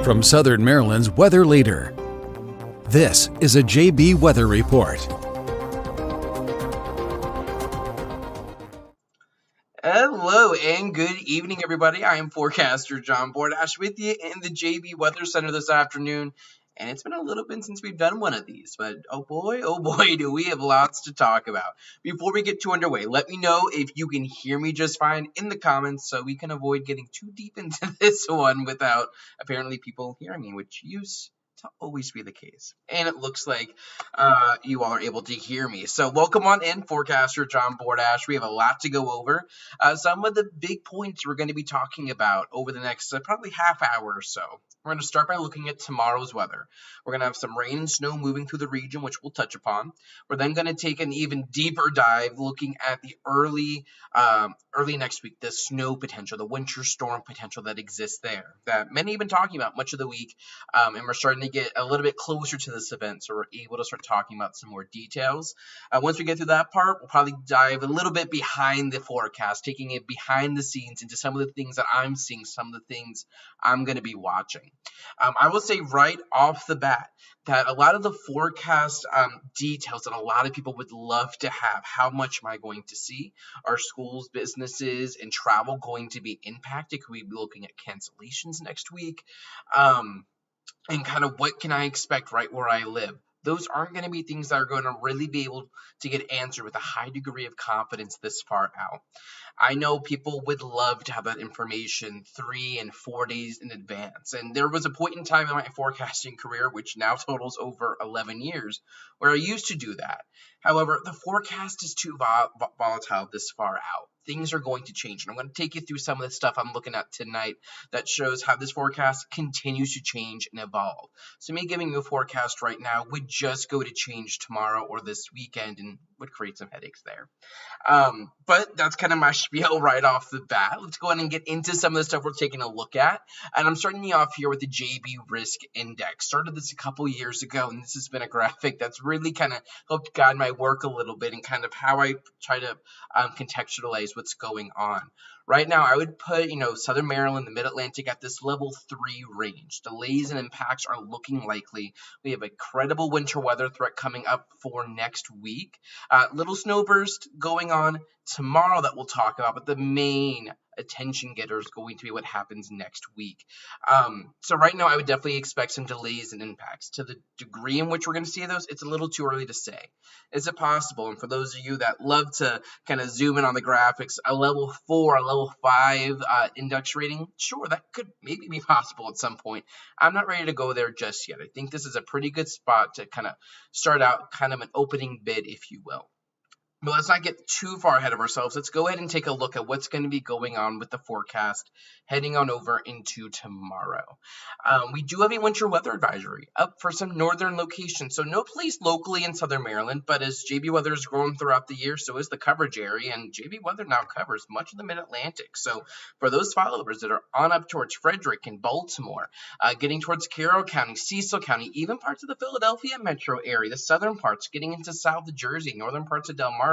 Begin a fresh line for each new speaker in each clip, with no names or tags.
From Southern Maryland's weather leader, this is a JB Weather Report.
Hello and good evening, everybody. I am forecaster John Bordash with you in the JB Weather Center this afternoon. And it's been a little bit since we've done one of these, but oh boy, do we have lots to talk about. Before we get too underway, let me know if you can hear me just fine in the comments so we can avoid getting too deep into this one without apparently people hearing me, which used to always be the case. And it looks like you all are able to hear me. So welcome on in, forecaster John Bordash. We have a lot to go over. Some of the big points we're going to be talking about over the next probably half hour or so. We're going to start by looking at tomorrow's weather. We're going to have some rain and snow moving through the region, which we'll touch upon. We're then going to take an even deeper dive looking at the early next week, the snow potential, the winter storm potential that exists there, that many have been talking about much of the week, and we're starting to get a little bit closer to this event, so we're able to start talking about some more details. Once we get through that part, we'll probably dive a little bit behind the forecast, taking it behind the scenes into some of the things that I'm seeing, some of the things I'm going to be watching. I will say right off the bat that a lot of the forecast details that a lot of people would love to have, how much am I going to see? Are schools, businesses, and travel going to be impacted? Could we be looking at cancellations next week? And kind of what can I expect right where I live? Those aren't going to be things that are going to really be able to get answered with a high degree of confidence this far out. I know people would love to have that information 3 and 4 days in advance. And there was a point in time in my forecasting career, which now totals over 11 years, where I used to do that. However, the forecast is too volatile this far out. Things are going to change. And I'm going to take you through some of the stuff I'm looking at tonight that shows how this forecast continues to change and evolve. So me giving you a forecast right now would just go to change tomorrow or this weekend and would create some headaches there. But that's kind of my spiel right off the bat. Let's go ahead and get into some of the stuff we're taking a look at. And I'm starting you off here with the JB Risk Index. Started this a couple years ago, and this has been a graphic that's really kind of helped guide my work a little bit and kind of how I try to contextualize what's going on. Right now, I would put, Southern Maryland, the Mid-Atlantic at this level 3 range. Delays and impacts are looking likely. We have a credible winter weather threat coming up for next week. Little snowburst going on tomorrow that we'll talk about, but the main attention getter is going to be what happens next week. So right now, I would definitely expect some delays and impacts. To the degree in which we're going to see those, it's a little too early to say. Is it possible? And for those of you that love to kind of zoom in on the graphics, a level 4, a level 5 index rating, sure, that could maybe be possible at some point. I'm not ready to go there just yet. I think this is a pretty good spot to kind of start out kind of an opening bid, if you will. But let's not get too far ahead of ourselves. Let's go ahead and take a look at what's going to be going on with the forecast heading on over into tomorrow. We do have a winter weather advisory up for some northern locations. So no place locally in Southern Maryland, but as JB Weather has grown throughout the year, so is the coverage area. And JB Weather now covers much of the Mid-Atlantic. So for those followers that are on up towards Frederick and Baltimore, getting towards Carroll County, Cecil County, even parts of the Philadelphia metro area, the southern parts, getting into South Jersey, northern parts of Delmarva,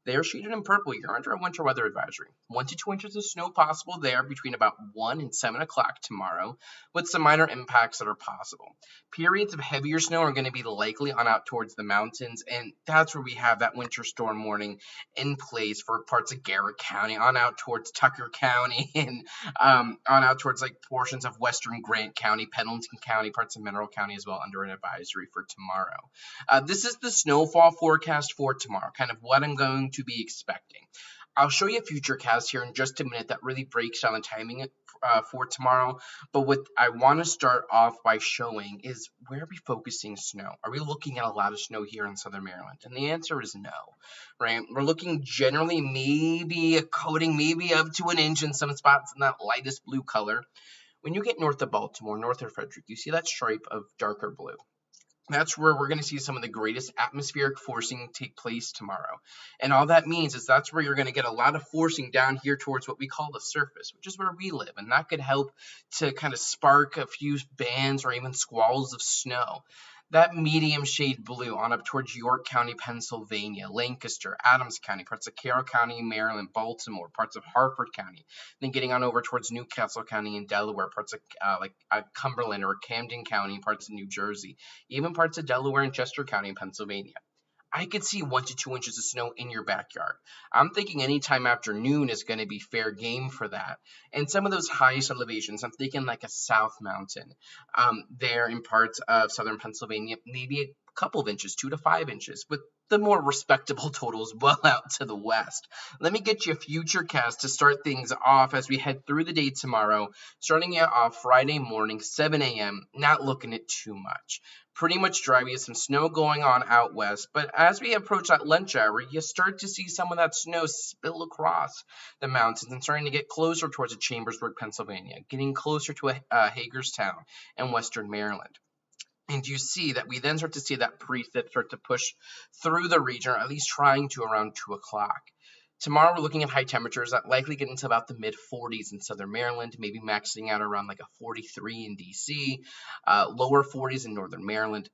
they're shaded in purple. You're under a winter weather advisory. 1 to 2 inches of snow possible there between about 1 and 7 o'clock tomorrow, with some minor impacts that are possible. Periods of heavier snow are going to be likely on out towards the mountains, and that's where we have that winter storm warning in place for parts of Garrett County, on out towards Tucker County, and on out towards like portions of western Grant County, Pendleton County, parts of Mineral County as well, under an advisory for tomorrow. This is the snowfall forecast for tomorrow, kind of what I'm going to be expecting. I'll show you a futurecast here in just a minute that really breaks down the timing for tomorrow. But what I want to start off by showing is, where are we focusing snow? Are we looking at a lot of snow here in Southern Maryland? And the answer is no, right? We're looking generally maybe a coating, maybe up to an inch in some spots in that lightest blue color. When you get north of Baltimore, north of Frederick, you see that stripe of darker blue. That's where we're going to see some of the greatest atmospheric forcing take place tomorrow. And all that means is that's where you're going to get a lot of forcing down here towards what we call the surface, which is where we live. And that could help to kind of spark a few bands or even squalls of snow. That medium shade blue on up towards York County, Pennsylvania, Lancaster, Adams County, parts of Carroll County, Maryland, Baltimore, parts of Harford County, then getting on over towards Newcastle County in Delaware, parts of Cumberland or Camden County, parts of New Jersey, even parts of Delaware and Chester County in Pennsylvania. I could see 1 to 2 inches of snow in your backyard. I'm thinking anytime after noon is going to be fair game for that. And some of those highest elevations, I'm thinking like a South Mountain there in parts of southern Pennsylvania, maybe a couple of inches, 2 to 5 inches, with the more respectable totals well out to the west. Let me get you a future cast to start things off as we head through the day tomorrow, starting it off Friday morning, 7 a.m., not looking at too much. Pretty much dry. We have some snow going on out west, but as we approach that lunch hour, you start to see some of that snow spill across the mountains and starting to get closer towards Chambersburg, Pennsylvania, getting closer to Hagerstown and western Maryland. And you see that we then start to see that precip start to push through the region, or at least trying to around 2 o'clock. Tomorrow, we're looking at high temperatures that likely get into about the mid-40s in southern Maryland, maybe maxing out around like a 43 in D.C., lower 40s in northern Maryland.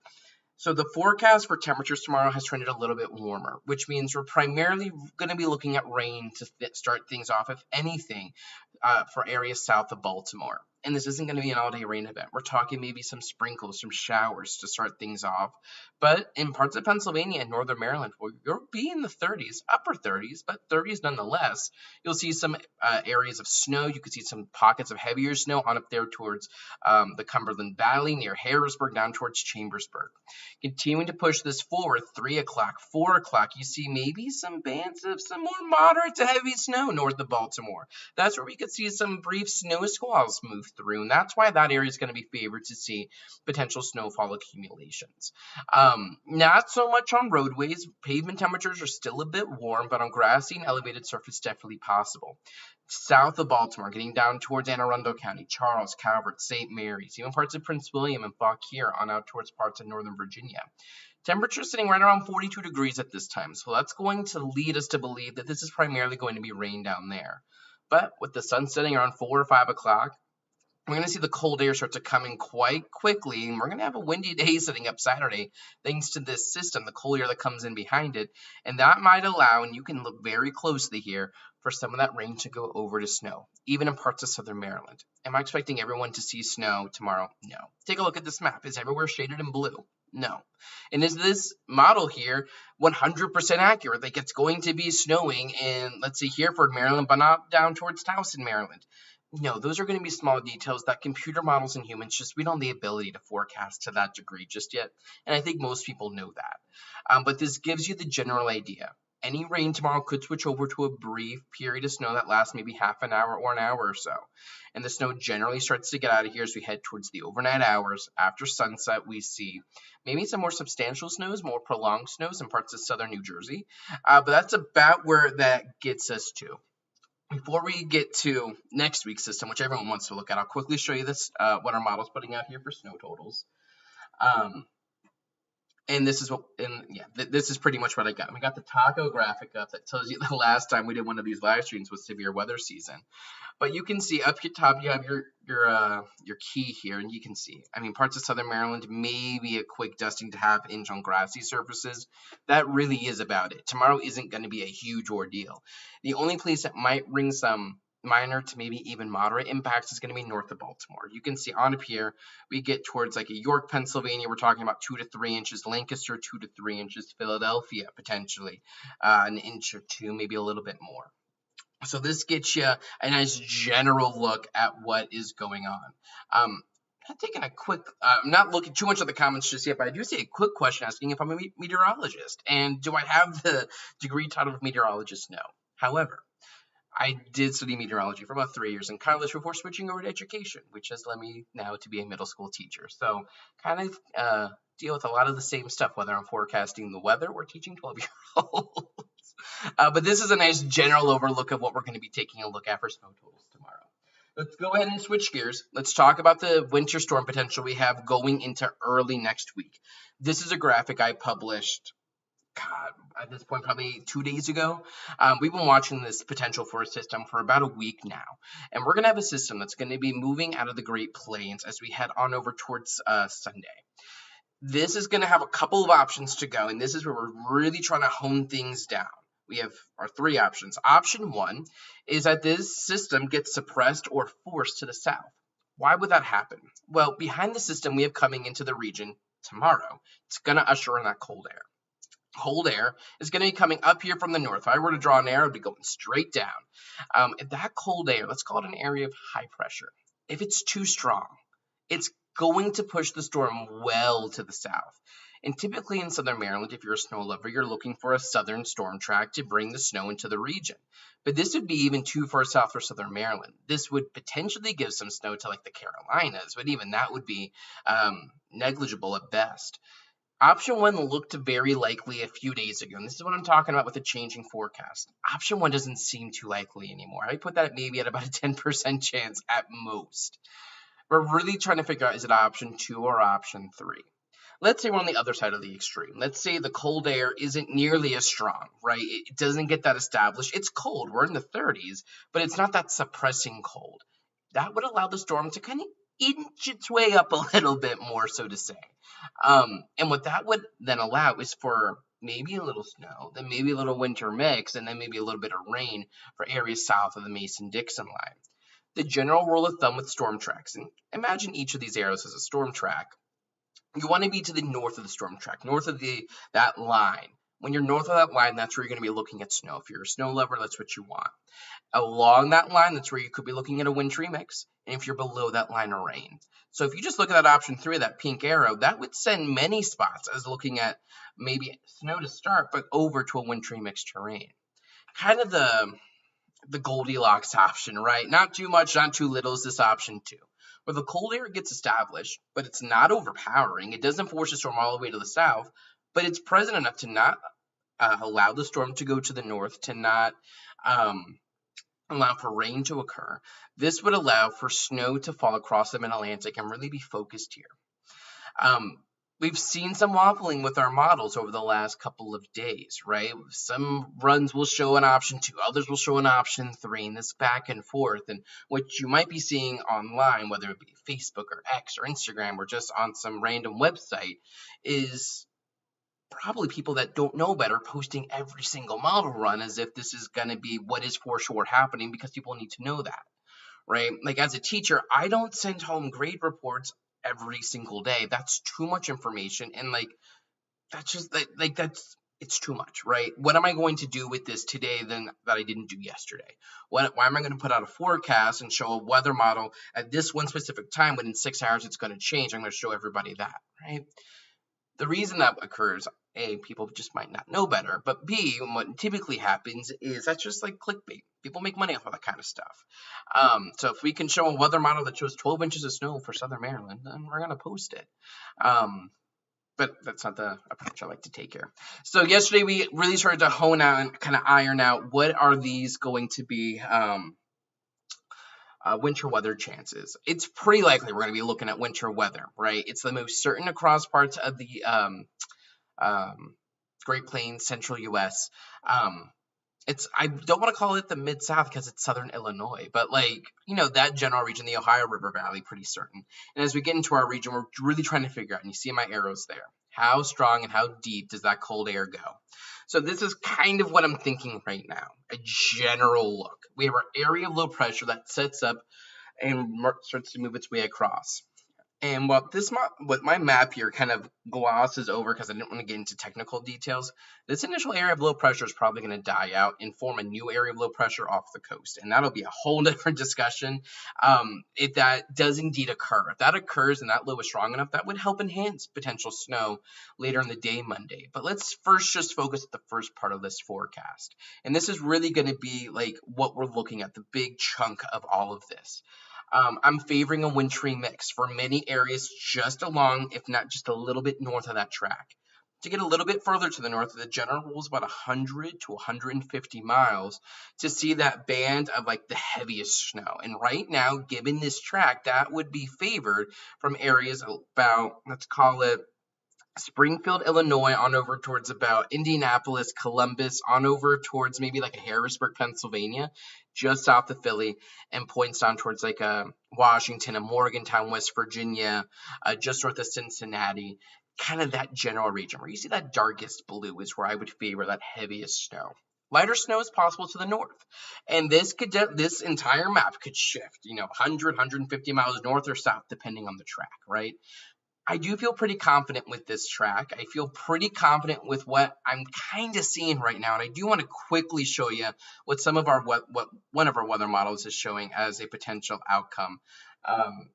So the forecast for temperatures tomorrow has trended a little bit warmer, which means we're primarily going to be looking at rain to start things off, if anything, for areas south of Baltimore. And this isn't going to be an all-day rain event. We're talking maybe some sprinkles, some showers to start things off. But in parts of Pennsylvania and northern Maryland, where you'll be in the 30s, upper 30s, but 30s nonetheless, you'll see some areas of snow. You could see some pockets of heavier snow on up there towards the Cumberland Valley, near Harrisburg, down towards Chambersburg. Continuing to push this forward, 3 o'clock, 4 o'clock, you see maybe some bands of some more moderate to heavy snow north of Baltimore. That's where we could see some brief snow squalls move through, and that's why that area is going to be favored to see potential snowfall accumulations. Not so much on roadways. Pavement temperatures are still a bit warm, but on grassy and elevated surface, definitely possible. South of Baltimore, getting down towards Anne Arundel County, Charles, Calvert, St. Mary's, even parts of Prince William and Fauquier on out towards parts of northern Virginia. Temperatures sitting right around 42 degrees at this time, so that's going to lead us to believe that this is primarily going to be rain down there. But with the sun setting around 4 or 5 o'clock, we're going to see the cold air start to come in quite quickly, and we're going to have a windy day setting up Saturday thanks to this system, the cold air that comes in behind it, and that might allow, and you can look very closely here, for some of that rain to go over to snow, even in parts of southern Maryland. Am I expecting everyone to see snow tomorrow? No. Take a look at this map. Is everywhere shaded in blue? No. And is this model here 100% accurate? Like it's going to be snowing in, let's see, Hereford, Maryland, but not down towards Towson, Maryland? No, those are going to be small details that computer models and humans we don't have the ability to forecast to that degree just yet. And I think most people know that. But this gives you the general idea. Any rain tomorrow could switch over to a brief period of snow that lasts maybe half an hour or an hour or so. And the snow generally starts to get out of here as we head towards the overnight hours. After sunset, we see maybe some more substantial snows, more prolonged snows in parts of southern New Jersey. But that's about where that gets us to. Before we get to next week's system, which everyone wants to look at, I'll quickly show you this, what our model's putting out here for snow totals. And this is this is pretty much what I got. We got the taco graphic up that tells you the last time we did one of these live streams was severe weather season. But you can see up here top you have your key here, and you can see, I mean, parts of southern Maryland, maybe a quick dusting to half inch on grassy surfaces. That really is about it. Tomorrow isn't going to be a huge ordeal. The only place that might bring some minor to maybe even moderate impacts is going to be north of Baltimore. You can see on up here, we get towards like a York, Pennsylvania, we're talking about 2 to 3 inches, Lancaster 2 to 3 inches, Philadelphia potentially an inch or two, maybe a little bit more. So this gets you a nice general look at what is going on. I'm taking a quick, I'm not looking too much at the comments just yet, but I do see a quick question asking if I'm a meteorologist and do I have the degree title of meteorologist? No. However, I did study meteorology for about 3 years in college before switching over to education, which has led me now to be a middle school teacher. So kind of deal with a lot of the same stuff, whether I'm forecasting the weather or teaching 12-year-olds. But this is a nice general overlook of what we're going to be taking a look at for snow totals tomorrow. Let's go ahead and switch gears. Let's talk about the winter storm potential we have going into early next week. This is a graphic I published at this point, probably 2 days ago. We've been watching this potential for a system for about a week now. And we're going to have a system that's going to be moving out of the Great Plains as we head on over towards Sunday. This is going to have a couple of options to go, and this is where we're really trying to hone things down. We have our three options. Option one is that this system gets suppressed or forced to the south. Why would that happen? Well, behind the system we have coming into the region tomorrow, it's going to usher in that cold air. Cold air is going to be coming up here from the north. If I were to draw an arrow, it would be going straight down. If that cold air, let's call it an area of high pressure. If it's too strong, it's going to push the storm well to the south. And typically in southern Maryland, if you're a snow lover, you're looking for a southern storm track to bring the snow into the region. But this would be even too far south for southern Maryland. This would potentially give some snow to like the Carolinas, but even that would be negligible at best. Option one looked very likely a few days ago, and this is what I'm talking about with the changing forecast. Option one doesn't seem too likely anymore. I put that maybe at about a 10% chance at most. We're really trying to figure out, is it option two or option three? Let's say we're on the other side of the extreme. Let's say the cold air isn't nearly as strong, right? It doesn't get that established. It's cold. We're in the 30s, but it's not that suppressing cold. That would allow the storm to kind of inch its way up a little bit more, so to say. And what that would then allow is for maybe a little snow, then maybe a little winter mix, and then maybe a little bit of rain for areas south of the Mason-Dixon line. The general rule of thumb with storm tracks, and imagine each of these arrows as a storm track, you want to be to the north of the storm track, north of that line. When you're north of that line, that's where you're going to be looking at snow. If you're a snow lover, that's what you want. Along that line, that's where you could be looking at a wintry mix, and if you're below that line, a rain. So if you just look at that option three, that pink arrow, that would send many spots as looking at maybe snow to start, but over to a wintry mix terrain. Kind of the Goldilocks option, right? Not too much, not too little is this option two, where the cold air gets established, but it's not overpowering. It doesn't force the storm all the way to the south, but it's present enough to not allow the storm to go to the north, to not allow for rain to occur. This would allow for snow to fall across the mid-Atlantic and really be focused here. We've seen some waffling with our models over the last couple of days, right? Some runs will show an option two, others will show an option three, and this back and forth. And what you might be seeing online, whether it be Facebook or X or Instagram or just on some random website, is probably people that don't know better posting every single model run as if this is going to be what is for sure happening, because people need to know that, right? Like as a teacher, I don't send home grade reports every single day. That's too much information, and it's too much, right? What am I going to do with this today then that I didn't do yesterday? Why am I going to put out a forecast and show a weather model at this one specific time when in 6 hours it's going to change? I'm going to show everybody that, right? The reason that occurs, A, people just might not know better, but B, what typically happens is that's just like clickbait. People make money off of that kind of stuff. So if we can show a weather model that shows 12 inches of snow for southern Maryland, then we're going to post it. But that's not the approach I like to take here. So yesterday we really started to hone out and kind of iron out what are these going to be winter weather chances. It's pretty likely we're going to be looking at winter weather, right? It's the most certain across parts of the Great Plains, central U.S. I don't want to call it the Mid-South because it's southern Illinois, but that general region, the Ohio River Valley, pretty certain. And as we get into our region, we're really trying to figure out, and you see my arrows there, how strong and how deep does that cold air go? So this is kind of what I'm thinking right now, a general look. We have our area of low pressure that sets up and starts to move its way across. And what my map here kind of glosses over, because I didn't want to get into technical details, this initial area of low pressure is probably going to die out and form a new area of low pressure off the coast. And that'll be a whole different discussion if that does indeed occur. If that occurs and that low is strong enough, that would help enhance potential snow later in the day Monday. But let's first just focus at the first part of this forecast. And this is really going to be like what we're looking at, the big chunk of all of this. I'm favoring a wintry mix for many areas just along, if not just a little bit north of that track. To get a little bit further to the north, the general rule is about 100 to 150 miles to see that band of the heaviest snow. And right now, given this track, that would be favored from areas about, let's call it, Springfield, Illinois, on over towards about Indianapolis, Columbus, on over towards maybe a Harrisburg, Pennsylvania, just south of Philly, and points down towards Washington and Morgantown, West Virginia, just north of Cincinnati. kind of that general region. Where you see that darkest blue is where I would favor that heaviest snow. Lighter snow is possible to the north, and this entire map could shift, 100, 150 miles north or south depending on the track, right? I do feel pretty confident with this track. I feel pretty confident with what I'm kind of seeing right now, and I do want to quickly show you what what one of our weather models is showing as a potential outcome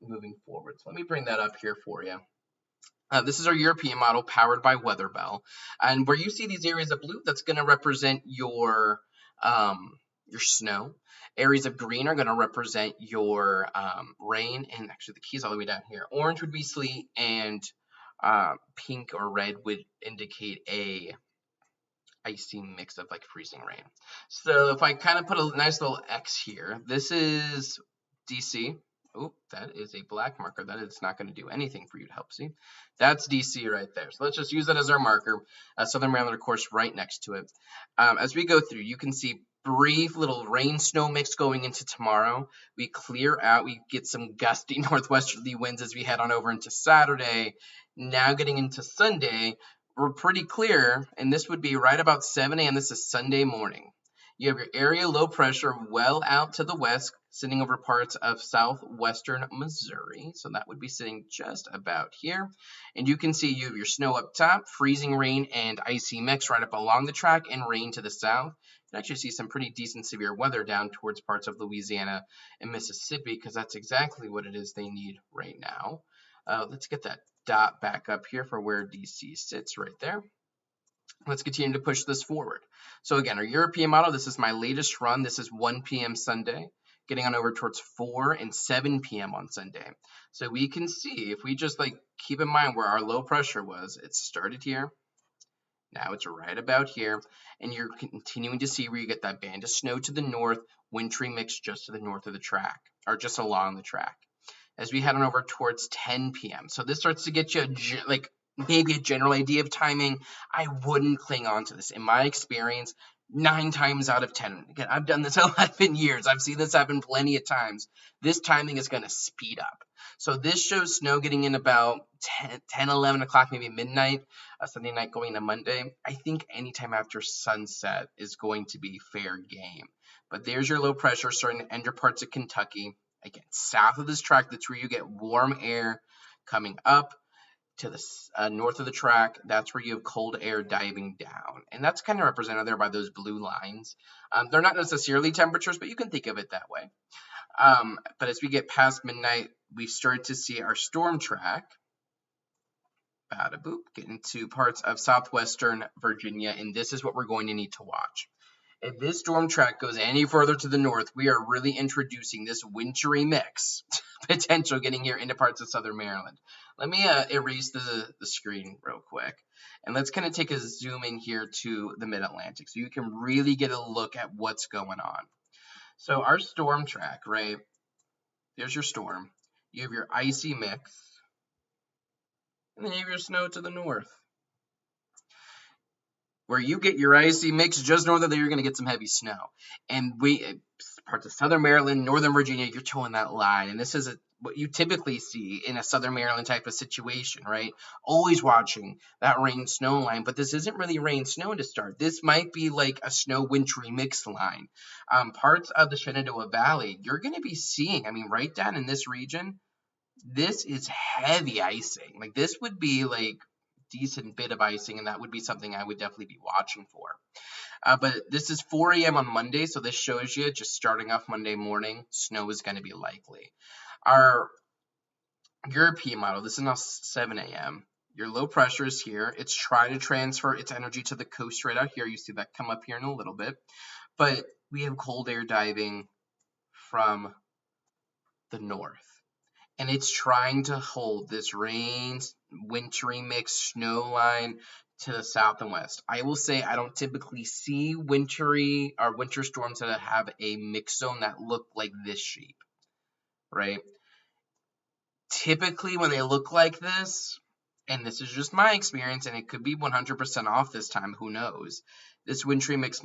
moving forward. So let me bring that up here for you. This is our European model powered by Weatherbell, and where you see these areas of blue, that's going to represent your snow. Areas of green are going to represent your rain, and actually the key's all the way down here. Orange would be sleet, and pink or red would indicate a icy mix of like freezing rain. So if I kind of put a nice little X here, this is DC. Oh, that is a black marker. That is not going to do anything for you to help see. That's DC right there. So let's just use that as our marker. Southern Maryland, of course, right next to it. As we go through, you can see brief little rain-snow mix going into tomorrow. We clear out. We get some gusty northwesterly winds as we head on over into Saturday. Now getting into Sunday, we're pretty clear, and this would be right about 7 a.m. This is Sunday morning. You have your area low pressure well out to the west, sitting over parts of southwestern Missouri. So that would be sitting just about here. And you can see you have your snow up top, freezing rain and icy mix right up along the track, and rain to the south. You can actually see some pretty decent severe weather down towards parts of Louisiana and Mississippi, because that's exactly what it is they need right now. Let's get that dot back up here for where DC sits right there. Let's continue to push this forward. So again, our European model, this is my latest run. This is 1 p.m. Sunday, getting on over towards 4 and 7 p.m. on Sunday. So we can see, if we just keep in mind where our low pressure was, it started here. Now it's right about here, and you're continuing to see where you get that band of snow to the north, wintry mix just to the north of the track, or just along the track, as we head on over towards 10 p.m. So this starts to get you maybe a general idea of timing. I wouldn't cling on to this. In my experience, 9 times out of 10, again, I've done this 11 years. I've seen this happen plenty of times. This timing is going to speed up. So this shows snow getting in about 10, 11 o'clock, maybe midnight, Sunday night going to Monday. I think anytime after sunset is going to be fair game. But there's your low pressure starting to enter parts of Kentucky. Again, south of this track, that's where you get warm air coming up. To the north of the track, that's where you have cold air diving down. And that's kind of represented there by those blue lines. They're not necessarily temperatures, but you can think of it that way. But as we get past midnight, we start to see our storm track get into parts of southwestern Virginia, and this is what we're going to need to watch. If this storm track goes any further to the north, we are really introducing this wintry mix potential getting here into parts of southern Maryland. Let me erase the screen real quick, and let's kind of take a zoom in here to the mid-Atlantic so you can really get a look at what's going on. So our storm track, right, there's your storm. You have your icy mix, and then you have your snow to the north. Where you get your icy mix just north of there, you're going to get some heavy snow. And parts of southern Maryland, northern Virginia, you're towing that line. And this is what you typically see in a southern Maryland type of situation, right? Always watching that rain-snow line. But this isn't really rain-snow to start. This might be like a snow-wintry mix line. Parts of the Shenandoah Valley, you're going to be seeing, right down in this region, this is heavy icing. This would be decent bit of icing, and that would be something I would definitely be watching for. But this is 4 a.m. on Monday, so this shows you just starting off Monday morning, snow is going to be likely. Our European model, this is now 7 a.m. Your low pressure is here. It's trying to transfer its energy to the coast right out here. You see that come up here in a little bit. But we have cold air diving from the north. And it's trying to hold this rain, wintry mix snow line to the south and west. I will say I don't typically see winter storms that have a mix zone that look like this shape, right? Typically when they look like this, and this is just my experience, and it could be 100% off this time, who knows, this wintry mix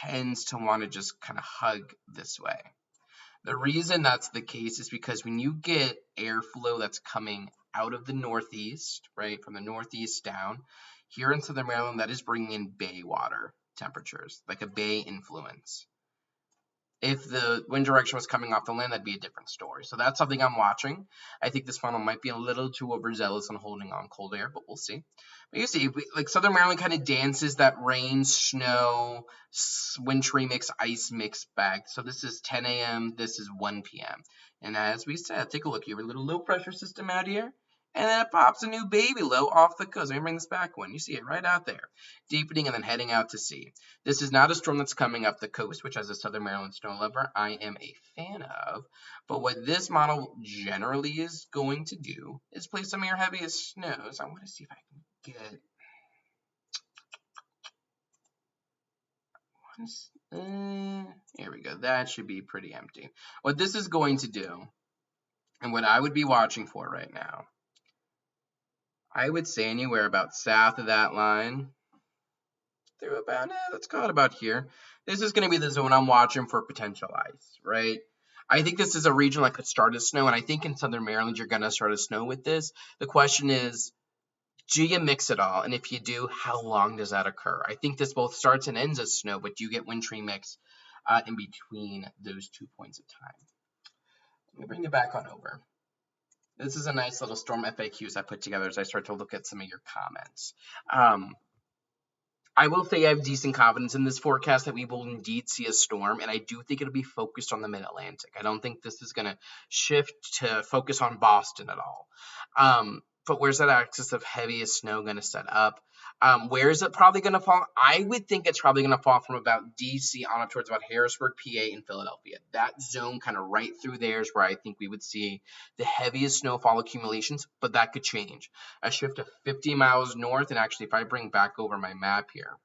tends to want to just kind of hug this way. The reason that's the case is because when you get airflow that's coming out of the northeast, right, from the northeast down. Here in southern Maryland, that is bringing in bay water temperatures, like a bay influence. If the wind direction was coming off the land, that'd be a different story. So that's something I'm watching. I think this funnel might be a little too overzealous on holding on cold air, but we'll see. But you see, like southern Maryland kind of dances that rain, snow, wintry mix, ice mix back. So this is 10 a.m., this is 1 p.m. And as we said, take a look. You have a little low pressure system out here. And then it pops a new baby low off the coast. Let me bring this back one. You see it right out there. Deepening and then heading out to sea. This is not a storm that's coming up the coast, which has a southern Maryland snow level I am a fan of. But what this model generally is going to do is play some of your heaviest snows. I want to see if I can get... here we go. That should be pretty empty. What this is going to do, and what I would be watching for right now, I would say anywhere about south of that line through about, let's call it about here. This is going to be the zone I'm watching for potential ice, right? I think this is a region that could start as snow, and I think in southern Maryland you're going to start as snow with this. The question is, do you mix it all? And if you do, how long does that occur? I think this both starts and ends as snow, but you get wintry mix in between those 2 points of time. Let me bring it back on over. This is a nice little storm FAQs I put together as I start to look at some of your comments. I will say I have decent confidence in this forecast that we will indeed see a storm, and I do think it'll be focused on the mid-Atlantic. I don't think this is going to shift to focus on Boston at all. But where's that axis of heaviest snow going to set up? Where is it probably going to fall? I would think it's probably going to fall from about D.C. on up towards about Harrisburg, PA, and Philadelphia. That zone kind of right through there is where I think we would see the heaviest snowfall accumulations, but that could change. A shift of 50 miles north, and actually if I bring back over my map here,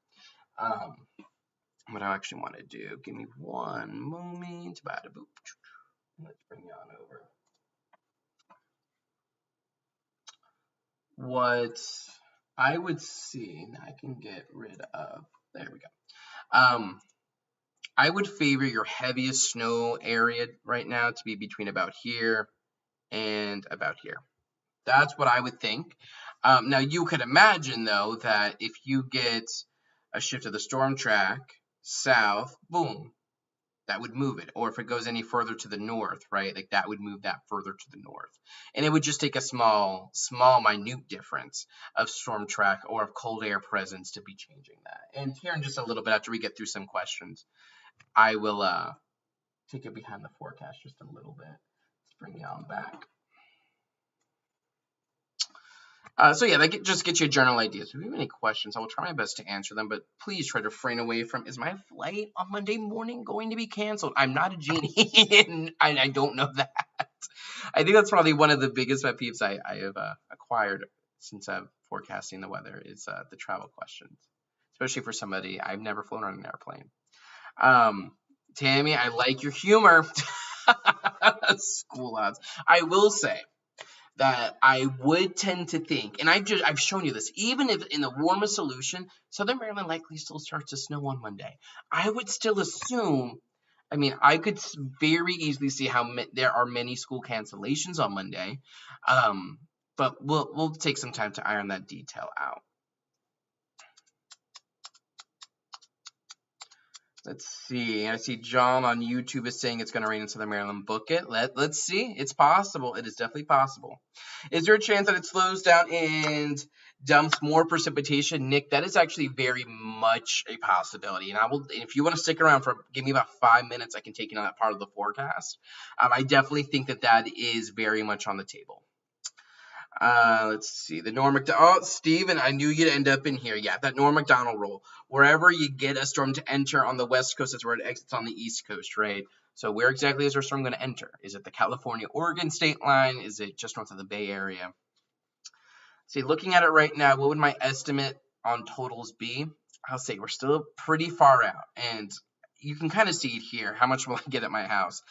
what I actually want to do, give me one moment. Let's bring you on over. What I would see, and I can get rid of, there we go. I would favor your heaviest snow area right now to be between about here and about here. That's what I would think. Now you could imagine though that if you get a shift of the storm track south, boom, that would move it. Or if it goes any further to the north, right, like that would move that further to the north. And it would just take a small, minute difference of storm track or of cold air presence to be changing that. And here in just a little bit, after we get through some questions, I will take it behind the forecast just a little bit. Let's bring you on back. So yeah, that just gets you a general idea. So if you have any questions, I will try my best to answer them, but please try to refrain away from, is my flight on Monday morning going to be canceled? I'm not a genie, and I don't know that. I think that's probably one of the biggest pet peeves I have acquired since forecasting the weather is the travel questions, especially for somebody I've never flown on an airplane. Tammy, I like your humor. School odds. I will say that I would tend to think, and I've shown you this, even if in the warmest solution, southern Maryland likely still starts to snow on Monday. I would still assume, I mean, I could very easily see how there are many school cancellations on Monday, but we'll take some time to iron that detail out. Let's see. I see John on YouTube is saying it's going to rain in southern Maryland. Book it. Let's see. It's possible. It is definitely possible. Is there a chance that it slows down and dumps more precipitation? Nick, that is actually very much a possibility. And if you want to stick around give me about 5 minutes, I can take you on that part of the forecast. I definitely think that is very much on the table. Let's see, the Norm Macdonald. Oh, Steven, I knew you'd end up in here. Yeah, that Norm Macdonald rule. Wherever you get a storm to enter on the west coast, that's where it exits on the east coast, right? So where exactly is our storm going to enter? Is it the California-Oregon state line? Is it just north of the Bay Area? See, looking at it right now, what would my estimate on totals be? I'll say we're still pretty far out. And you can kind of see it here. How much will I get at my house?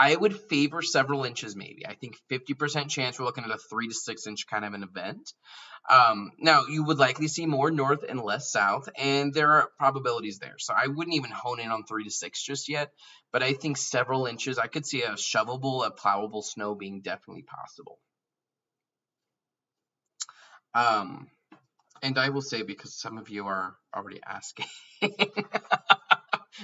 I would favor several inches maybe. I think 50% chance we're looking at a 3 to 6 inch kind of an event. Now, you would likely see more north and less south, and there are probabilities there. So I wouldn't even hone in on 3 to 6 just yet, but I think several inches. I could see a shovelable, a plowable snow being definitely possible. And I will say, because some of you are already asking,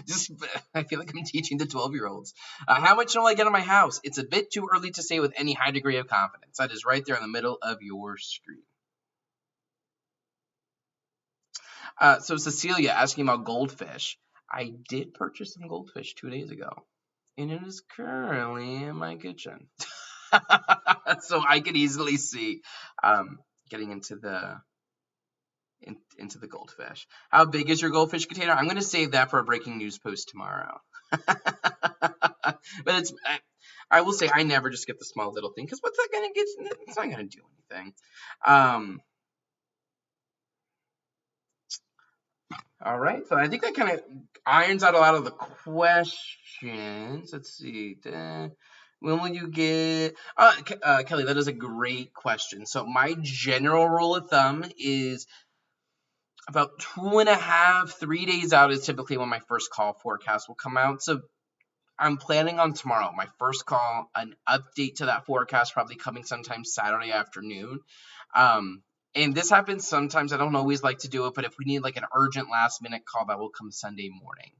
just I feel like I'm teaching the 12-year-olds. How much will I get on my house? It's a bit too early to say with any high degree of confidence. That is right there in the middle of your screen. So Cecilia asking about goldfish. I did purchase some goldfish 2 days ago, and it is currently in my kitchen. So I could easily see getting into the goldfish. How big is your goldfish container? I'm going to save that for a breaking news post tomorrow. But I will say I never just get the small little thing, because what's that going to get? It's not going to do anything. All right, so I think that kind of irons out a lot of the questions. Let's see. When will you get... Kelly, that is a great question. So my general rule of thumb is about 2.5, 3 days out is typically when my first call forecast will come out. So I'm planning on tomorrow, my first call, an update to that forecast, probably coming sometime Saturday afternoon. And this happens sometimes. I don't always like to do it, but if we need like an urgent last minute call, that will come Sunday morning.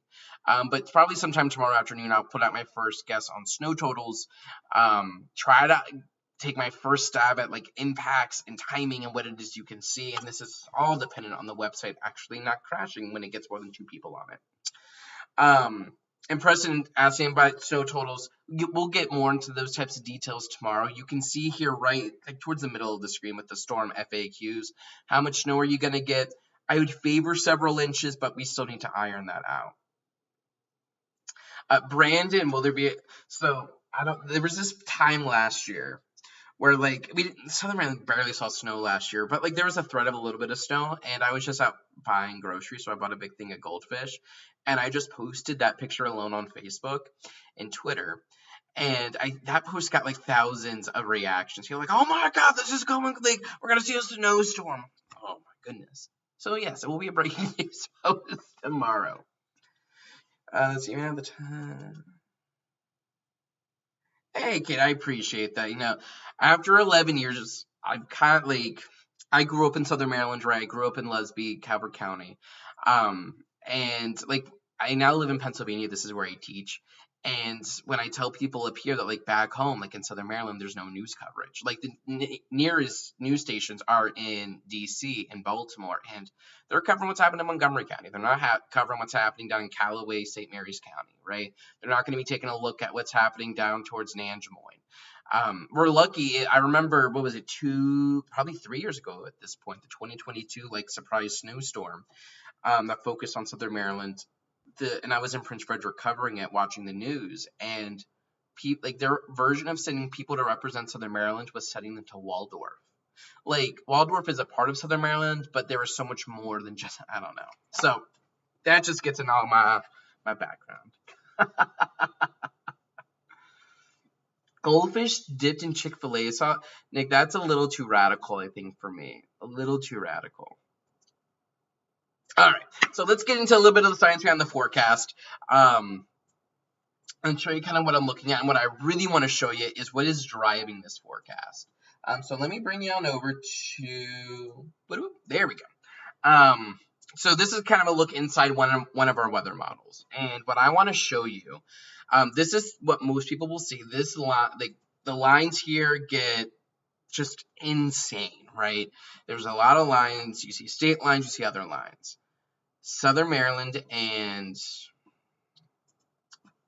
But probably sometime tomorrow afternoon, I'll put out my first guess on snow totals, try to take my first stab at like impacts and timing and what it is you can see. And this is all dependent on the website actually not crashing when it gets more than 2 people on it. And Preston asking about snow totals. We'll get more into those types of details tomorrow. You can see here right like towards the middle of the screen with the storm FAQs. How much snow are you going to get? I would favor several inches, but we still need to iron that out. Brandon, will there be... there was this time last year where like Southern Maryland barely saw snow last year, but like there was a threat of a little bit of snow, and I was just out buying groceries, so I bought a big thing of goldfish, and I just posted that picture alone on Facebook and Twitter, and that post got like thousands of reactions. You're like, oh my god, this is going, like we're gonna see a snowstorm. Oh my goodness. So yes, it will be a breaking news post tomorrow. Let's see, we have the time. Hey, kid, I appreciate that. After 11 years, I'm kind of like, I grew up in Southern Maryland, right? I grew up in Lesby, Calvert County. And like, I now live in Pennsylvania. This is where I teach. And when I tell people up here that like back home, like in Southern Maryland, there's no news coverage. Like the nearest news stations are in DC and Baltimore, and they're covering what's happening in Montgomery County. They're not covering what's happening down in Callaway, St. Mary's County, right? They're not going to be taking a look at what's happening down towards Nanjemoy. We're lucky. I remember, what was it, probably 3 years ago at this point, the 2022 like surprise snowstorm that focused on Southern Maryland. And I was in Prince Frederick covering it, watching the news, and like their version of sending people to represent Southern Maryland was sending them to Waldorf. Like Waldorf is a part of Southern Maryland, but there is so much more than just, I don't know. So that just gets in all my background. Goldfish dipped in Chick-fil-A sauce. Nick, that's a little too radical, I think, for me. A little too radical. All right, so let's get into a little bit of the science behind the forecast and show you kind of what I'm looking at. And what I really want to show you is what is driving this forecast. So let me bring you on over to, there we go. So this is kind of a look inside one of our weather models. And what I want to show you, this is what most people will see. This line, like the lines here get just insane, right? There's a lot of lines. You see state lines, you see other lines. Southern Maryland and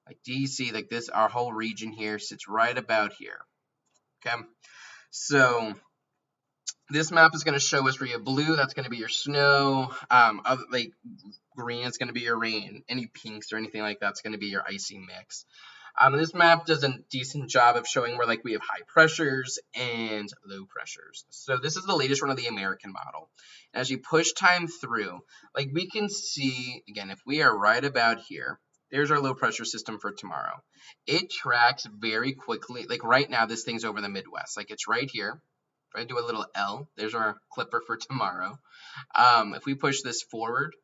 like DC, like this, our whole region here sits right about here. Okay, so this map is going to show us where you have blue, that's going to be your snow. Like green is going to be your rain. Any pinks or anything like that's going to be your icy mix. This map does a decent job of showing where like we have high pressures and low pressures. So this is the latest one of the American model. And as you push time through, like we can see, again, if we are right about here, there's our low pressure system for tomorrow. It tracks very quickly. Like right now, this thing's over the Midwest. Like it's right here. If I do a little L, there's our clipper for tomorrow. If we push this forward,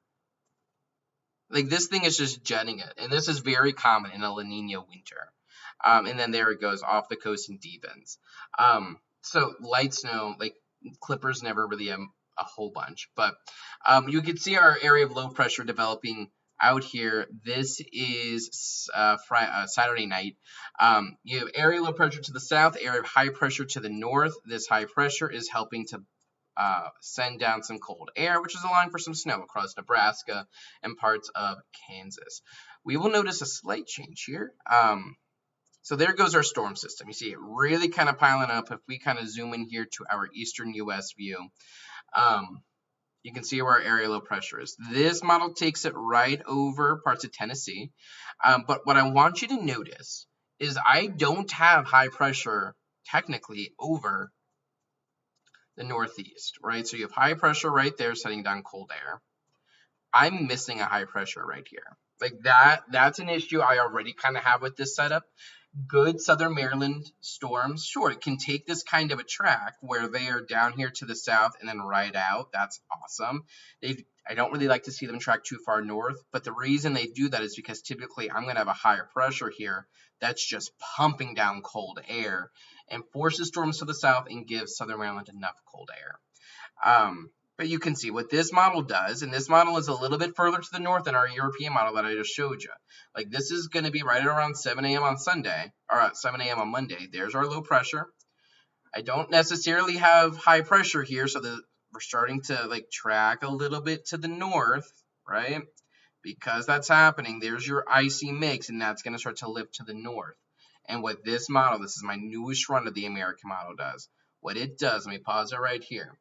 like this thing is just jetting it, and this is very common in a La Nina winter. And then there it goes off the coast and deepens. So light snow, like Clippers never really a whole bunch, but you can see our area of low pressure developing out here. This is Saturday night. You have area low pressure to the south, area of high pressure to the north. This high pressure is helping to send down some cold air, which is allowing for some snow across Nebraska and parts of Kansas. We will notice a slight change here. So there goes our storm system. You see it really kind of piling up. If we kind of zoom in here to our eastern U.S. view, you can see where our area low pressure is. This model takes it right over parts of Tennessee. But what I want you to notice is I don't have high pressure technically over the Northeast, right? So you have high pressure right there sending down cold air. I'm missing a high pressure right here. Like that's an issue I already kind of have with this setup. Good Southern Maryland storms, sure, it can take this kind of a track where they are down here to the south and then right out. That's awesome. I don't really like to see them track too far north, but the reason they do that is because typically I'm going to have a higher pressure here that's just pumping down cold air and forces storms to the south and gives Southern Maryland enough cold air. But you can see what this model does, and this model is a little bit further to the north than our European model that I just showed you. Like this is going to be right around 7 a.m. on Sunday, or at 7 a.m. on Monday. There's our low pressure. I don't necessarily have high pressure here, so we're starting to like track a little bit to the north, right? Because that's happening, there's your icy mix, and that's going to start to lift to the north. And what this model, this is my newest run of the American model, does. What it does, let me pause it right here.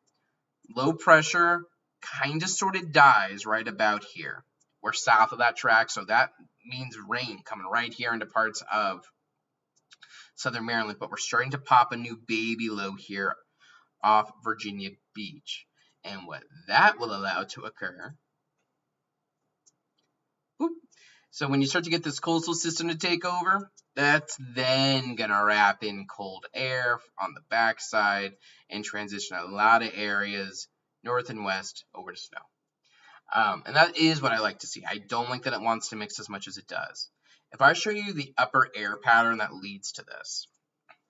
Low pressure kind of sort of dies right about here. We're south of that track, so that means rain coming right here into parts of Southern Maryland, but we're starting to pop a new baby low here off Virginia Beach. And what that will allow to occur, so when you start to get this coastal system to take over, that's then going to wrap in cold air on the backside and transition a lot of areas north and west over to snow. And that is what I like to see. I don't like that it wants to mix as much as it does. If I show you the upper air pattern that leads to this,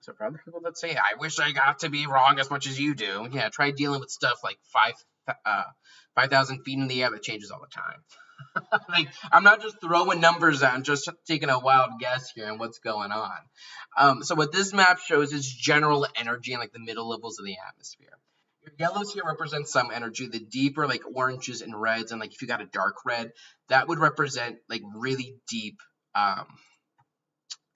so for other people that say, I wish I got to be wrong as much as you do, yeah, try dealing with stuff like 5,000 feet in the air that changes all the time. Like, I'm not just throwing numbers out, I'm just taking a wild guess here on what's going on. So what this map shows is general energy in like the middle levels of the atmosphere. Your yellows here represent some energy. The deeper like oranges and reds, and like if you got a dark red, that would represent like really deep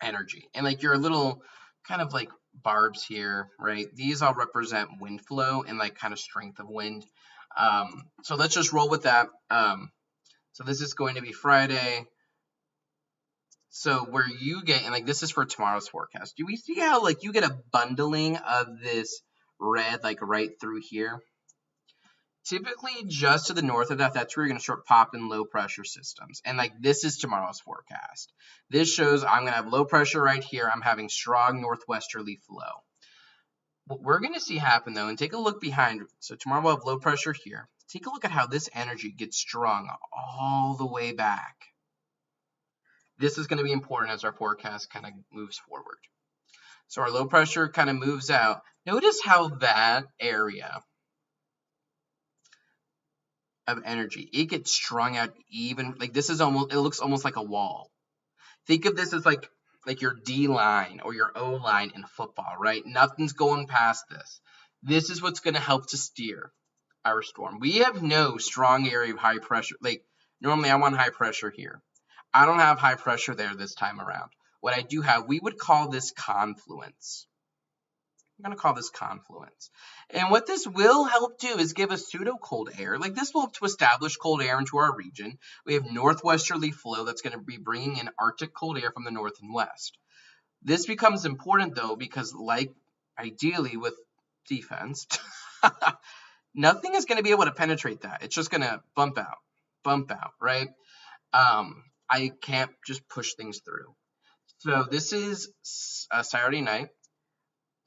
energy. And like your little kind of like barbs here, right? These all represent wind flow and like kind of strength of wind. So let's just roll with that. So this is going to be Friday. So where you get, and like this is for tomorrow's forecast. Do we see how like you get a bundling of this red like right through here? Typically just to the north of that, that's where you're going to start popping low pressure systems. And like this is tomorrow's forecast. This shows I'm going to have low pressure right here. I'm having strong northwesterly flow. What we're going to see happen though, and take a look behind, so tomorrow we'll have low pressure here. Take a look at how this energy gets strung all the way back. This is going to be important as our forecast kind of moves forward. So our low pressure kind of moves out. Notice how that area of energy, it gets strung out even, like this is almost, it looks almost like a wall. Think of this as like your D line or your O line in football, right? Nothing's going past this. This is what's going to help to steer our storm. We have no strong area of high pressure. Like normally I want high pressure here. I don't have high pressure there this time around. What I do have, we would call this confluence. I'm going to call this confluence. And what this will help do is give us pseudo cold air. Like this will help to establish cold air into our region. We have northwesterly flow that's going to be bringing in Arctic cold air from the north and west. This becomes important though because like ideally with defense, nothing is going to be able to penetrate that. It's just going to bump out, right? I can't just push things through. So this is Saturday night.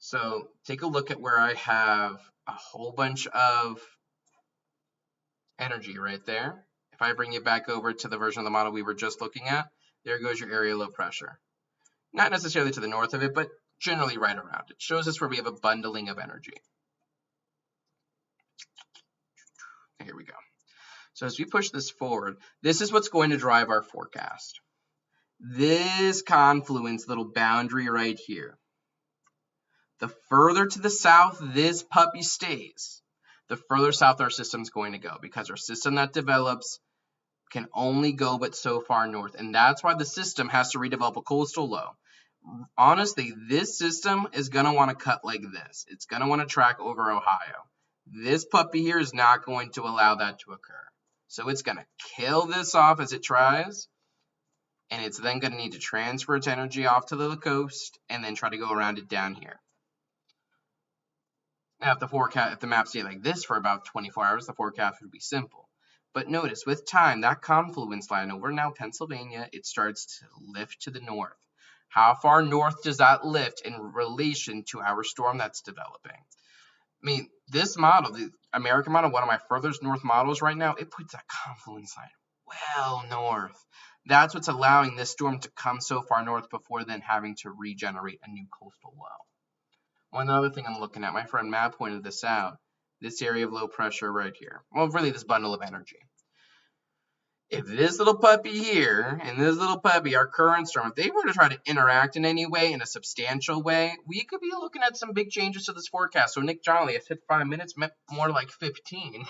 So take a look at where I have a whole bunch of energy right there. If I bring you back over to the version of the model we were just looking at, there goes your area low pressure. Not necessarily to the north of it, but generally right around it. Shows us where we have a bundling of energy. Here we go. So as we push this forward, this is what's going to drive our forecast. This confluence, little boundary right here. The further to the south this puppy stays, the further south our system's going to go, because our system that develops can only go but so far north. And that's why the system has to redevelop a coastal low. Honestly, this system is going to want to cut like this. It's going to want to track over Ohio. This puppy here is not going to allow that to occur. So it's going to kill this off as it tries. And it's then going to need to transfer its energy off to the coast and then try to go around it down here. Now, if the map stayed like this for about 24 hours, the forecast would be simple. But notice, with time, that confluence line over now Pennsylvania, it starts to lift to the north. How far north does that lift in relation to our storm that's developing? I mean, this model, the American model, one of my furthest north models right now, it puts that confluence line well north. That's what's allowing this storm to come so far north before then having to regenerate a new coastal low. One other thing I'm looking at, my friend Matt pointed this out, this area of low pressure right here. Well, really this bundle of energy. If this little puppy here and this little puppy, our current storm, if they were to try to interact in any way, in a substantial way, we could be looking at some big changes to this forecast. So Nick Jolly, I said 5 minutes, meant more like 15.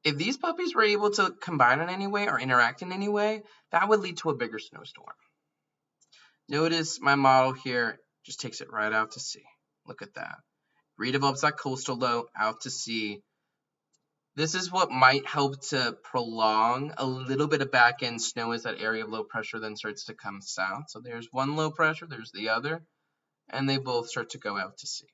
If these puppies were able to combine in any way or interact in any way, that would lead to a bigger snowstorm. Notice my model here just takes it right out to sea. Look at that. Redevelops that coastal low out to sea. This is what might help to prolong a little bit of back end snow as that area of low pressure then starts to come south. So there's one low pressure, there's the other, and they both start to go out to sea.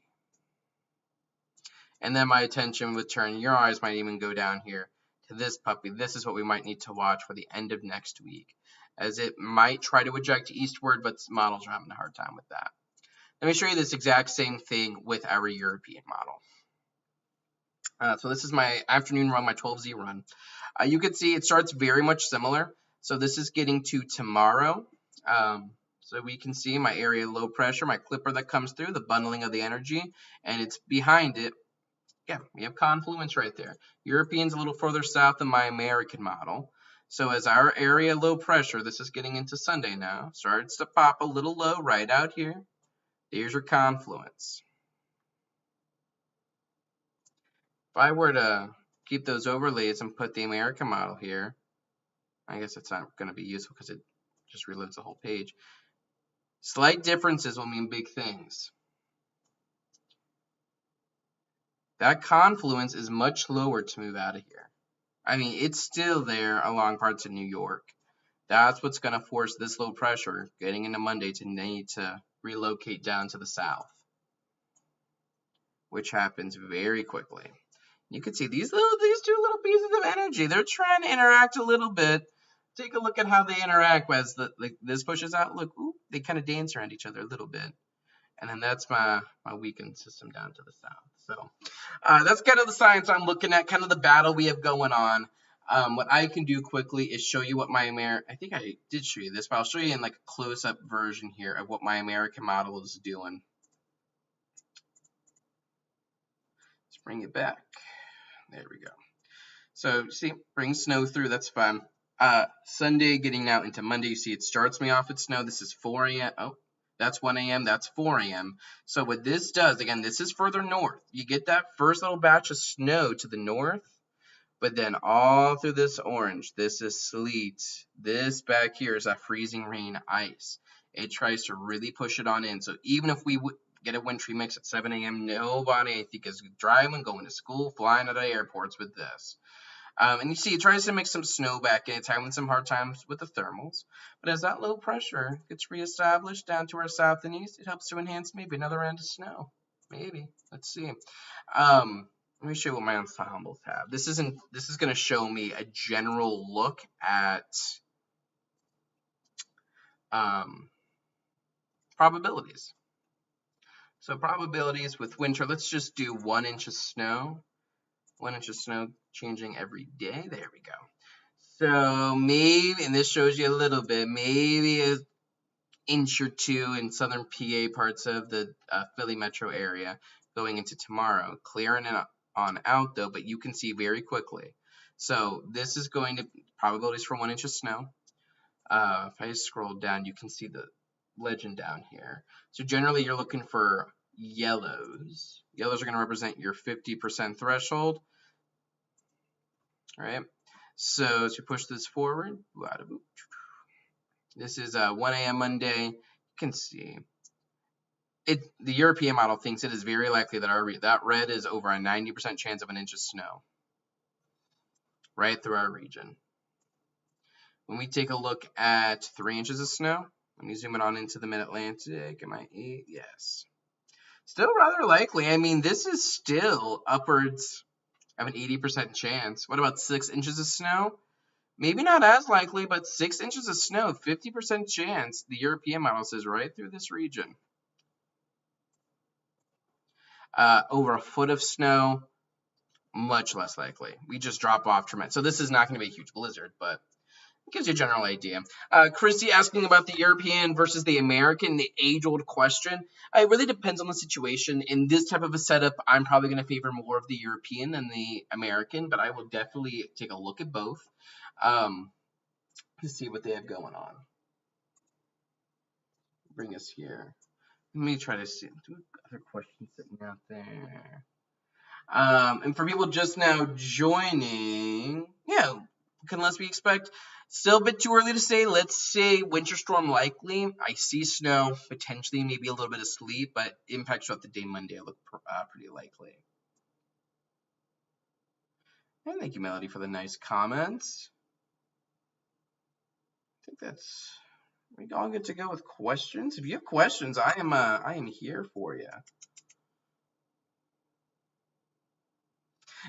And then my attention would turn, your eyes might even go down here to this puppy. This is what we might need to watch for the end of next week, as it might try to eject eastward, but models are having a hard time with that. Let me show you this exact same thing with our European model. So this is my afternoon run, my 12Z run. You can see it starts very much similar. So this is getting to tomorrow. So we can see my area low pressure, my clipper that comes through, the bundling of the energy, and it's behind it. Yeah, we have confluence right there. European's a little further south than my American model. So as our area low pressure, this is getting into Sunday now, starts to pop a little low right out here. There's your confluence. If I were to keep those overlays and put the American model here, I guess it's not going to be useful because it just reloads the whole page. Slight differences will mean big things. That confluence is much lower to move out of here. I mean, it's still there along parts of New York. That's what's going to force this low pressure getting into Monday to need to relocate down to the south, which happens very quickly. You can see these two little pieces of energy. They're trying to interact a little bit. Take a look at how they interact as this pushes out. Look, ooh, they kind of dance around each other a little bit. And then that's my weakened system down to the south. So that's kind of the science I'm looking at, kind of the battle we have going on. What I can do quickly is show you what my I think I did show you this, but I'll show you in like a close-up version here of what my American model is doing. Let's bring it back. There we go. So see, bring snow through, that's fine. Sunday getting now into Monday, you see it starts me off with snow. This is 4 a.m. Oh, that's 1 a.m. That's 4 a.m. So what this does, again, this is further north. You get that first little batch of snow to the north, but then all through this orange, this is sleet. This back here is that freezing rain ice. It tries to really push it on in. So even if we get a wintry mix at 7 a.m., nobody, I think, is driving, going to school, flying out of airports with this. And you see, it tries to make some snow back in. It's having some hard times with the thermals. But as that low pressure gets reestablished down to our south and east, it helps to enhance maybe another round of snow. Maybe. Let's see. Let me show you what my ensembles have. This is going to show me a general look at probabilities. So probabilities with winter, let's just do 1 inch of snow. 1 inch of snow changing every day. There we go. So maybe, and this shows you a little bit, maybe inch or two in southern PA, parts of the Philly metro area going into tomorrow. Clearing it on out though, but you can see very quickly. So this is going to probabilities for 1 inch of snow. If I scroll down, you can see the legend down here. So generally you're looking for yellows. Yellows are going to represent your 50% threshold. All right. So as we push this forward, this is 1 a.m. Monday. You can see it. The European model thinks it is very likely that that red is over a 90% chance of an inch of snow right through our region. When we take a look at 3 inches of snow, let me zoom it on into the Mid-Atlantic. Am I 8? Yes. Still rather likely. I mean, this is still upwards of an 80% chance. What about 6 inches of snow? Maybe not as likely, but 6 inches of snow, 50% chance. The European model says right through this region. Over a foot of snow, much less likely. We just drop off tremendous. So this is not going to be a huge blizzard, but it gives you a general idea. Christy asking about the European versus the American, the age-old question. It really depends on the situation. In this type of a setup, I'm probably going to favor more of the European than the American, but I will definitely take a look at both to see what they have going on. Bring us here. Let me try to see other questions sitting out there. And for people just now joining, yeah, can less we expect? Still a bit too early to say. Let's say winter storm likely. I see snow, potentially maybe a little bit of sleet, but impacts throughout the day Monday look pretty likely. And thank you, Melody, for the nice comments. I think that's we all good to go with questions. If you have questions, I am here for you.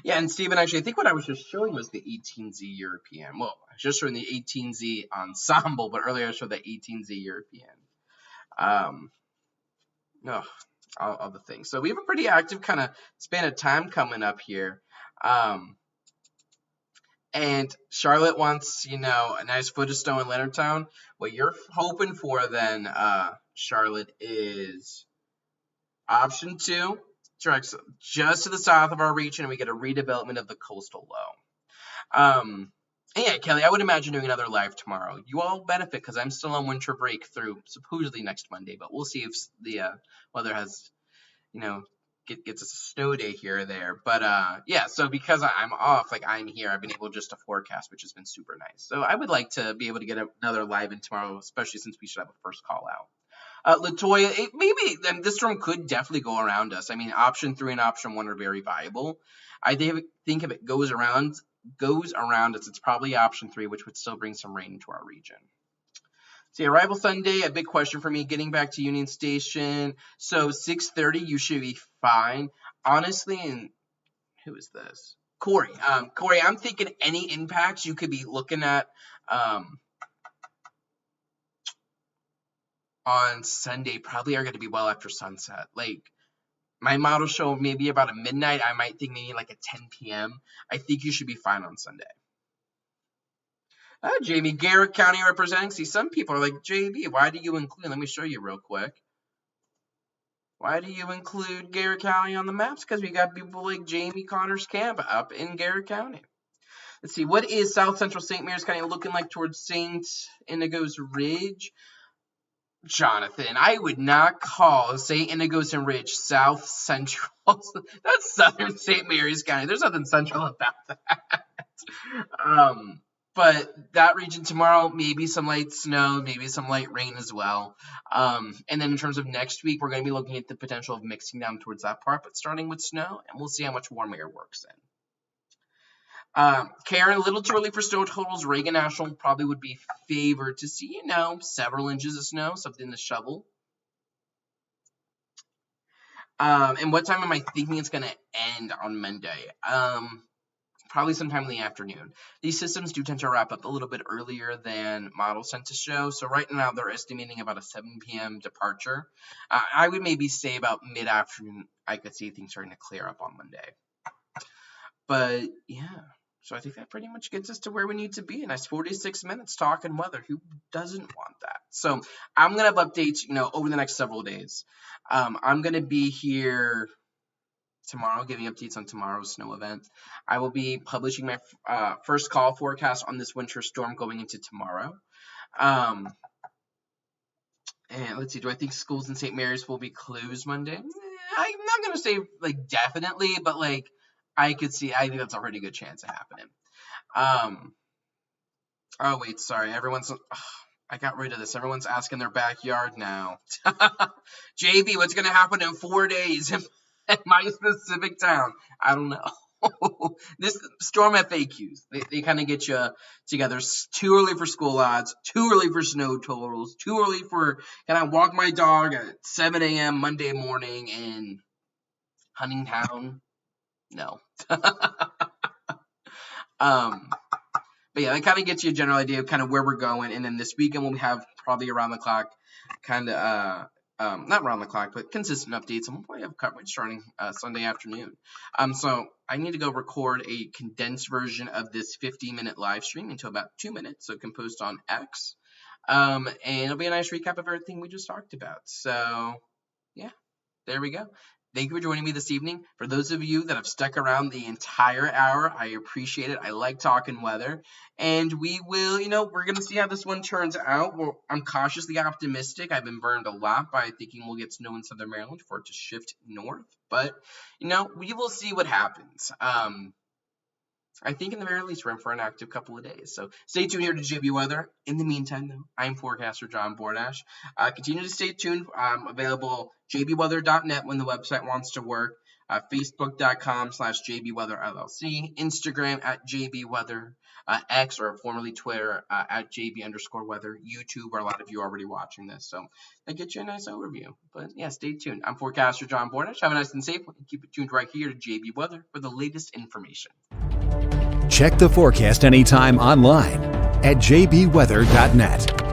Yeah, and Stephen, actually, I think what I was just showing was the 18Z European. Well, I was just showing the 18Z ensemble, but earlier I showed the 18Z European. All the things. So we have a pretty active kind of span of time coming up here. And Charlotte wants, a nice foot of snow in Leonardtown. What you're hoping for then, Charlotte, is option 2. Just to the south of our region, we get a redevelopment of the coastal low. And yeah, Kelly, I would imagine doing another live tomorrow. You all benefit because I'm still on winter break through supposedly next Monday, but we'll see if the weather has, gets us a snow day here or there. But yeah, so because I'm off, I'm here, I've been able just to forecast, which has been super nice. So I would like to be able to get another live in tomorrow, especially since we should have a first call out. Latoya, maybe then this storm could definitely go around us. I mean, option 3 and option 1 are very viable. I think if it goes around us, it's probably option 3, which would still bring some rain into our region. See, arrival Sunday, a big question for me, getting back to Union Station. So 6:30, you should be fine. Honestly, and who is this? Corey. Corey, I'm thinking any impacts you could be looking at on Sunday probably are going to be well after sunset. My model show maybe about a midnight. I might think maybe a 10 p.m. I think you should be fine on Sunday. Jamie, Garrett County representing. See, some people are like, JB, why do you include? Let me show you real quick. Why do you include Garrett County on the maps? Because we got people like Jamie Connor's camp up in Garrett County. Let's see, what is South Central St. Mary's County looking like towards St. Inigo's Ridge? Jonathan, I would not call St. Inigo's and Ridge South Central. That's Southern St. Mary's County. There's nothing central about that. But that region tomorrow, maybe some light snow, maybe some light rain as well. And then in terms of next week, we're going to be looking at the potential of mixing down towards that part, but starting with snow, and we'll see how much warm air works in. Karen, a little too early for snow totals. Reagan National probably would be favored to see, several inches of snow, something to shovel. And what time am I thinking it's going to end on Monday? Probably sometime in the afternoon. These systems do tend to wrap up a little bit earlier than models tend to show. So right now they're estimating about a 7 p.m. departure. I would maybe say about mid-afternoon I could see things starting to clear up on Monday. But yeah. So I think that pretty much gets us to where we need to be. A nice 46 minutes talking weather. Who doesn't want that? So I'm going to have updates, over the next several days. I'm going to be here tomorrow, giving updates on tomorrow's snow event. I will be publishing my first call forecast on this winter storm going into tomorrow. And let's see, do I think schools in St. Mary's will be closed Monday? I'm not going to say, definitely, but, I think that's a pretty good chance of happening. Oh, wait, sorry. I got rid of this. Everyone's asking their backyard now. JB, what's going to happen in 4 days in my specific town? I don't know. This storm FAQs, they kind of get you together. Too early for school odds, too early for snow totals, too early for, can I walk my dog at 7 a.m. Monday morning in Huntingtown? No. But yeah, that kind of gets you a general idea of kind of where we're going. And then this weekend we'll have probably around the clock, not around the clock, but consistent updates. And we'll probably have coverage starting Sunday afternoon. So I need to go record a condensed version of this 15-minute live stream into about 2 minutes, so it can post on X. And it'll be a nice recap of everything we just talked about. So yeah, there we go. Thank you for joining me this evening. For those of you that have stuck around the entire hour, I appreciate it. I like talking weather. And we will, we're going to see how this one turns out. Well, I'm cautiously optimistic. I've been burned a lot by thinking we'll get snow in Southern Maryland for it to shift north. But, we will see what happens. I think in the very least we're in for an active couple of days. So stay tuned here to JB Weather. In the meantime, though, I'm forecaster John Bordash. Continue to stay tuned. Available jbweather.net when the website wants to work. Facebook.com/JBWeatherLLC. Instagram @JBWeather. X, or formerly Twitter, @JB_weather. YouTube, where a lot of you are already watching this. So that gets you a nice overview. But yeah, stay tuned. I'm forecaster John Bordash. Have a nice and safe one. Keep it tuned right here to JB Weather for the latest information.
Check the forecast anytime online at jbweather.net.